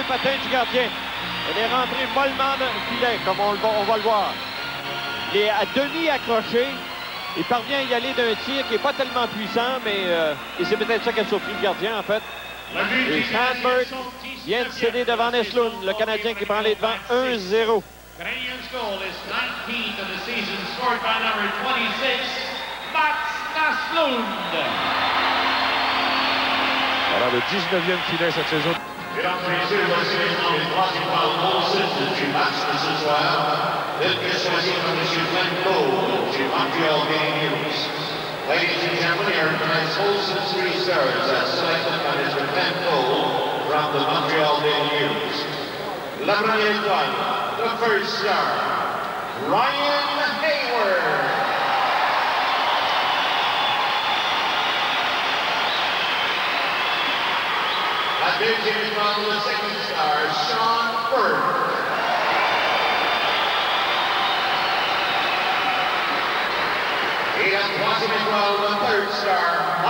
deux patins du gardien. Elle est rentrée mollement dans le filet, comme on va le voir. Il est à demi accroché. Il parvient à y aller d'un tir qui n'est pas tellement puissant, mais et c'est peut-être ça qui a surpris le gardien, en fait. Et Sandberg vient de céder devant Neslund, le Canadien qui prend les devants 1-0. Canadiens' goal is 19th of the season, scored by number 26, Mats Naslund. Alors, le 19e filet cette saison. Mesdames et messieurs, voici maintenant les trois étoiles Molson du match de ce soir. L'une choisie par M. Glenn Cole du Montreal Canadiens. Ladies and gentlemen, here tonight's Molson 3 stars as selected by Mr. Glenn Cole from the Montreal Canadiens. La première étoile, the first star, Ryan Hayward. La deuxième étoile, the second star, Sean Burke. Et la troisième étoile, the third star,